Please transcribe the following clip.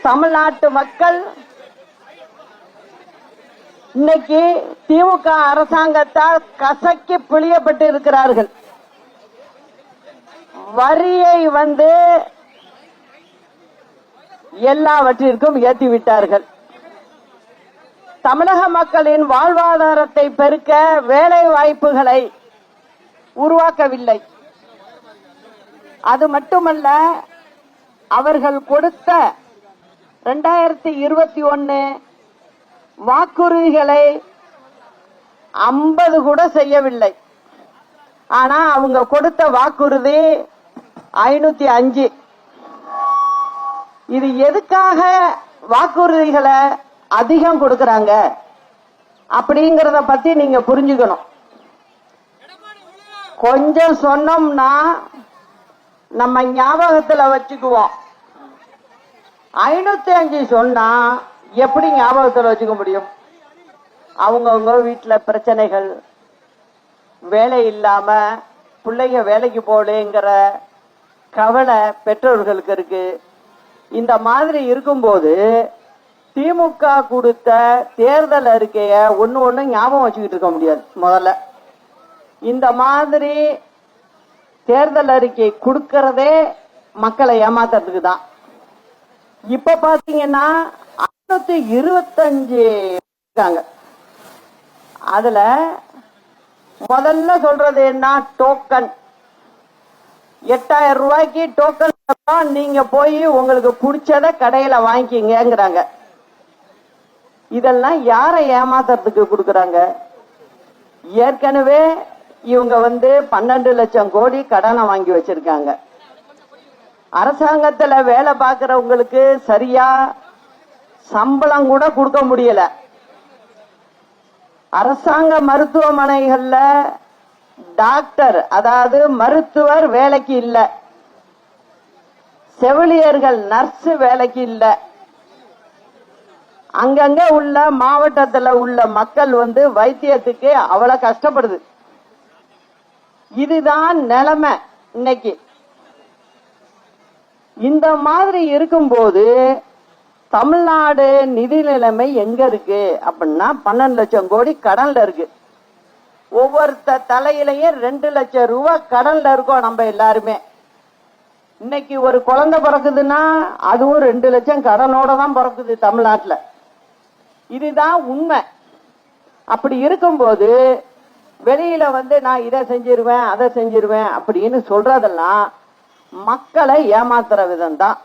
தமிழ்நாட்டு மக்கள் இன்னைக்கு திமுக அரசாங்கத்தால் கசக்கி பிழியப்பட்டு இருக்கிறார்கள். வரியை எல்லாவற்றிற்கும் ஏற்றிவிட்டார்கள். தமிழக மக்களின் வாழ்வாதாரத்தை பெருக்க வேலை வாய்ப்புகளை உருவாக்கவில்லை. அது மட்டுமல்ல, அவர்கள் கொடுத்த 2021 வாக்குறுதிகளை 50 கூட செய்யவில்லை. ஆனா அவங்க கொடுத்த வாக்குறுதி 505. இது எதுக்காக வாக்குறுதிகளை அதிகம் கொடுக்கறாங்க அப்படிங்கறத பத்தி நீங்க புரிஞ்சுக்கணும். கொஞ்சம் சொன்னோம்னா நம்ம ஞாபகத்துல வச்சுக்குவோம். 505 சொன்னா எப்படி ஞாபகத்துல வச்சுக்க முடியும்? அவங்கவுங்க வீட்டுல பிரச்சனைகள், வேலை இல்லாம பிள்ளைங்க வேலைக்கு போகலங்கிற கவலை பெற்றோர்களுக்கு இருக்கு. இந்த மாதிரி இருக்கும்போது திமுக கொடுத்த தேர்தல் அறிக்கைய ஒண்ணு ஞாபகம் வச்சுக்கிட்டு இருக்க முடியாது. முதல்ல இந்த மாதிரி தேர்தல் அறிக்கை கொடுக்கறதே மக்களை ஏமாத்துறதுக்கு தான். இப்ப பாத்தீங்கன்னா 525 இருக்காங்க. அதுல முதல்ல சொல்றது என்ன? டோக்கன் 8000 ரூபாய்க்கு டோக்கன் நீங்க போய் உங்களுக்கு பிடிச்சத கடையில வாங்கிக்கங்கிறாங்க. இதெல்லாம் யாரை ஏமாத்துறதுக்கு கொடுக்கறாங்க? ஏற்கனவே இவங்க 12 லட்சம் கோடி கடனை வாங்கி வச்சிருக்காங்க. அரசாங்கத்துல வேலை பார்க்கறவங்களுக்கு சரியா சம்பளம் கூட கொடுக்க முடியல. அரசாங்க மருத்துவமனைகள்ல டாக்டர், அதாவது மருத்துவர் வேலைக்கு இல்ல, செவிலியர்கள், நர்ஸ் வேலைக்கு இல்ல. அங்கங்க உள்ள மாவட்டத்தில் உள்ள மக்கள் வைத்தியத்துக்கு அவ்வளவு கஷ்டப்படுது. இதுதான் நிலைமை இன்னைக்கு. இந்த மாதிரி இருக்கும்போது தமிழ்நாடு நிதி நிலைமை எங்க இருக்கு அப்படின்னா 12 லட்சம் கோடி கடன்ல இருக்கு. ஒவ்வொருத்த தலையிலையும் 2 லட்சம் ரூபாய் கடன்ல இருக்கோம் நம்ம எல்லாருமே. இன்னைக்கு ஒரு குழந்தை பிறக்குதுன்னா அதுவும் 2 லட்சம் கடனோட தான் பிறக்குது தமிழ்நாட்டில். இதுதான் உண்மை. அப்படி இருக்கும்போது வெளியில நான் இதை செஞ்சிருவேன் அதை செஞ்சிருவேன் அப்படின்னு சொல்றதெல்லாம் மக்களை ஏமாத்துற விதம் தான்.